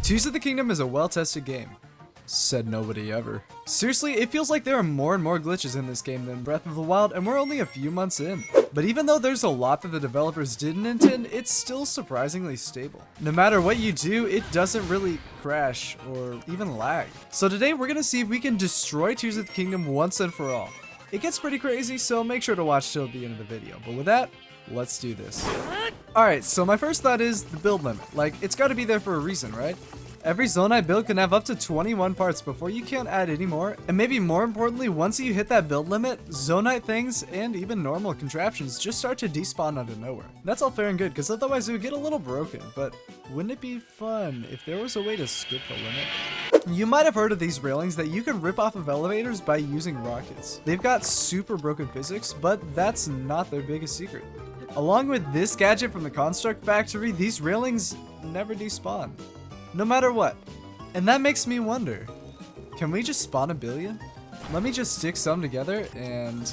Tears of the Kingdom is a well-tested game. Said nobody ever. Seriously, it feels like there are more and more glitches in this game than Breath of the Wild, and we're only a few months in. But even though there's a lot that the developers didn't intend, it's still surprisingly stable. No matter what you do, it doesn't really crash or even lag. So today we're gonna see if we can destroy Tears of the Kingdom once and for all. It gets pretty crazy, so make sure to watch till the end of the video. But with that, let's do this. Alright, so my first thought is the build limit. Like, it's gotta be there for a reason, right? Every Zonite build can have up to 21 parts before you can't add any more, and maybe more importantly, once you hit that build limit, Zonite things and even normal contraptions just start to despawn out of nowhere. That's all fair and good, because otherwise it would get a little broken, but wouldn't it be fun if there was a way to skip the limit? You might have heard of these railings that you can rip off of elevators by using rockets. They've got super broken physics, but that's not their biggest secret. Along with this gadget from the Construct Factory, these railings never despawn. No matter what. And that makes me wonder, can we just spawn a billion? Let me just stick some together and...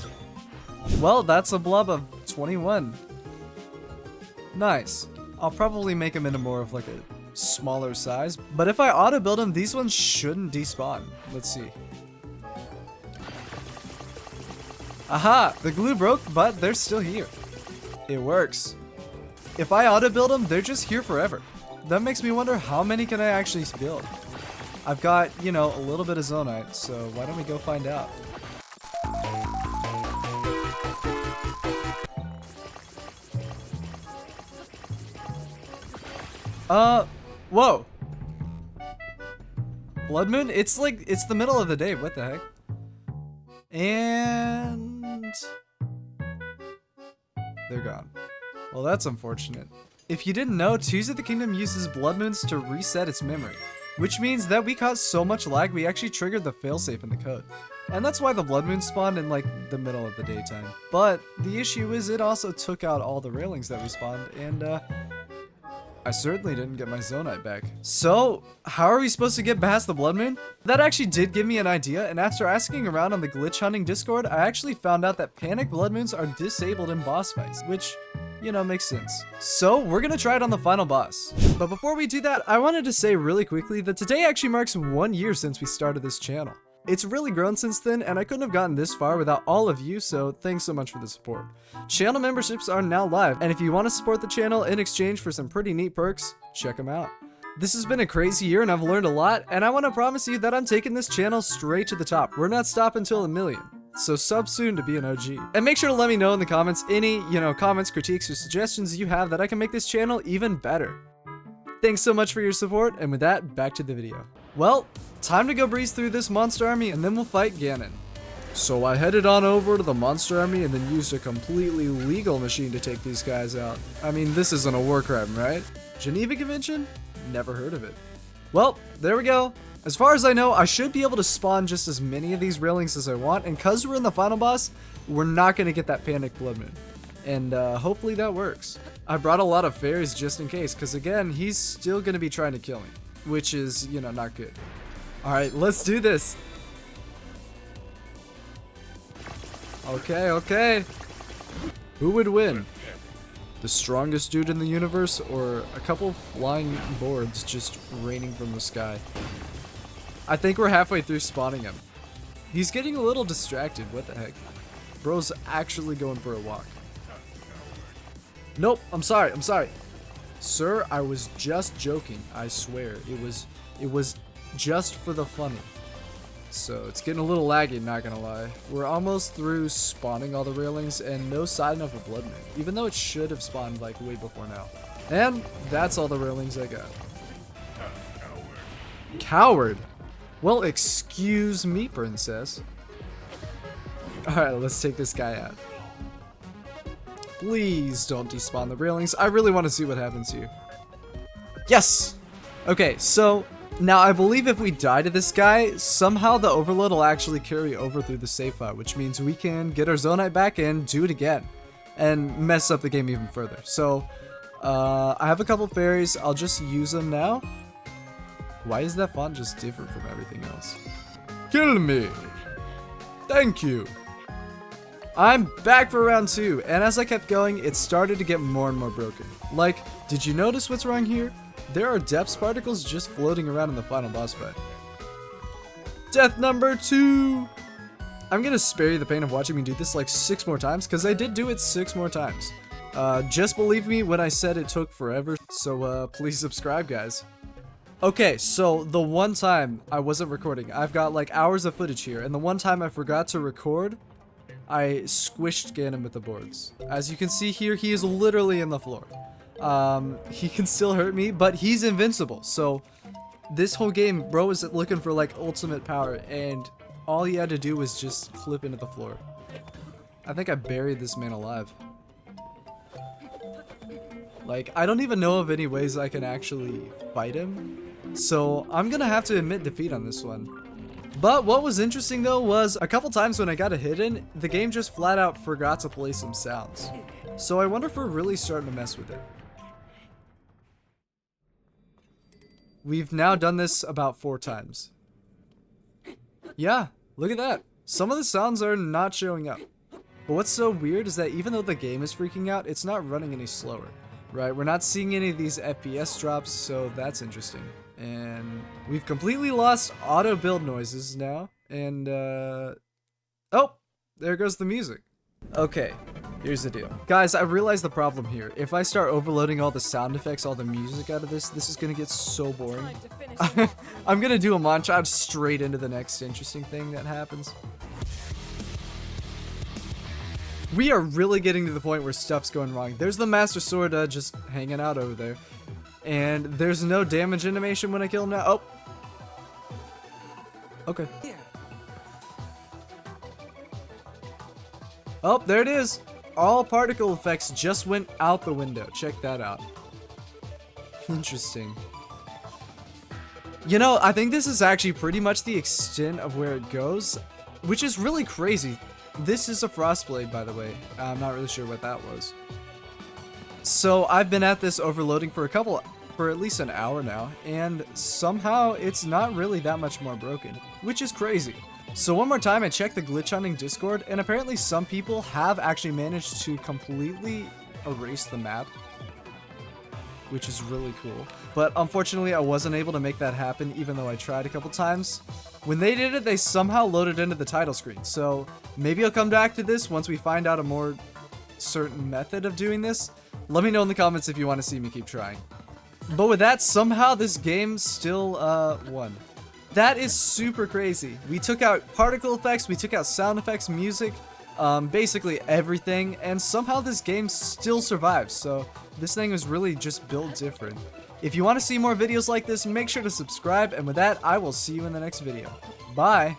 well, that's a blob of 21. Nice. I'll probably make them into more of like a smaller size, but if I auto build them, these ones shouldn't despawn. Let's see. Aha! The glue broke, but they're still here. It works. If I auto build them, they're just here forever. That makes me wonder, how many can I actually build? I've got, you know, a little bit of Zonite, so why don't we go find out? Whoa. Blood Moon? It's like, it's the middle of the day, what the heck? And... they're gone. Well, that's unfortunate. If you didn't know, Tears of the Kingdom uses blood moons to reset its memory, which means that we caused so much lag we actually triggered the failsafe in the code. And that's why the blood moon spawned in like the middle of the daytime. But the issue is it also took out all the railings that we spawned, and I certainly didn't get my Zonite back. So, how are we supposed to get past the blood moon? That actually did give me an idea, and after asking around on the glitch hunting Discord, I actually found out that panic blood moons are disabled in boss fights, which, you know, makes sense. So we're gonna try it on the final boss. But before we do that, I wanted to say really quickly that today actually marks 1 year since we started this channel. It's really grown since then, and I couldn't have gotten this far without all of you, so thanks so much for the support. Channel memberships are now live, and if you want to support the channel in exchange for some pretty neat perks, check them out. This has been a crazy year and I've learned a lot, and I want to promise you that I'm taking this channel straight to the top. We're not stopping until 1 million. So sub soon to be an OG. And make sure to let me know in the comments any, comments, critiques, or suggestions you have that I can make this channel even better. Thanks so much for your support, and with that, back to the video. Well, time to go breeze through this monster army and then we'll fight Ganon. So I headed on over to the monster army and then used a completely legal machine to take these guys out. I mean, this isn't a war crime, right? Geneva Convention? Never heard of it. Well, there we go. As far as I know, I should be able to spawn just as many of these railings as I want, and cause we're in the final boss, we're not going to get that panic blood moon. And hopefully that works. I brought a lot of fairies just in case, because again, he's still going to be trying to kill me, which is, not good. Alright, let's do this. Okay. Who would win? The strongest dude in the universe, or a couple flying boards just raining from the sky? I think we're halfway through spawning him. He's getting a little distracted, what the heck? Bro's actually going for a walk. Nope, I'm sorry. Sir, I was just joking, I swear. It was just for the funny. So it's getting a little laggy, not gonna lie. We're almost through spawning all the railings and no sign of a blood moon, even though it should have spawned like way before now. And that's all the railings I got. Coward? Well, excuse me, princess. Alright, let's take this guy out. Please don't despawn the railings. I really want to see what happens here. Yes! Okay, so now I believe if we die to this guy, somehow the overload will actually carry over through the save file, which means we can get our Zonite back and do it again and mess up the game even further. So I have a couple fairies. I'll just use them now. Why is that font just different from everything else? Kill me! Thank you! I'm back for round 2, and as I kept going, it started to get more and more broken. Like, did you notice what's wrong here? there are depths particles just floating around in the final boss fight. Death number 2! I'm gonna spare you the pain of watching me do this like 6 more times, because I did do it 6 more times. Just believe me when I said it took forever, so please subscribe, guys. Okay, so the one time I wasn't recording, I've got like hours of footage here, and the one time I forgot to record, I squished Ganon with the boards. As you can see here, he is literally in the floor. He can still hurt me, but he's invincible, so this whole game, bro was looking for like ultimate power, and all he had to do was just flip into the floor. I think I buried this man alive. Like, I don't even know of any ways I can actually fight him. So, I'm gonna have to admit defeat on this one. But what was interesting though was a couple times when I got a hit in, the game just flat out forgot to play some sounds. So I wonder if we're really starting to mess with it. We've now done this about 4 times. Yeah, look at that. Some of the sounds are not showing up. But what's so weird is that even though the game is freaking out, it's not running any slower. Right, we're not seeing any of these FPS drops, so that's interesting. And we've completely lost auto build noises now. And, oh, there goes the music. Okay, here's the deal. Guys, I realize the problem here. If I start overloading all the sound effects, all the music out of this is gonna get so boring. I'm gonna do a montage straight into the next interesting thing that happens. We are really getting to the point where stuff's going wrong. There's the Master Sword just hanging out over there. And there's no damage animation when I kill him now. Oh. Okay. Oh, there it is. All particle effects just went out the window. Check that out. Interesting. You know, I think this is actually pretty much the extent of where it goes, which is really crazy. This is a Frostblade, by the way. I'm not really sure what that was. So I've been at this overloading for at least an hour now, and somehow it's not really that much more broken, which is crazy. So one more time, I checked the glitch hunting Discord, and apparently some people have actually managed to completely erase the map, which is really cool. But unfortunately, I wasn't able to make that happen, even though I tried a couple times. When they did it, they somehow loaded into the title screen. So maybe I'll come back to this once we find out a more certain method of doing this. Let me know in the comments if you want to see me keep trying. But with that, somehow this game still won. That is super crazy. We took out particle effects, we took out sound effects, music, basically everything, and somehow this game still survives. So this thing was really just built different. If you want to see more videos like this, make sure to subscribe, and with that, I will see you in the next video. Bye!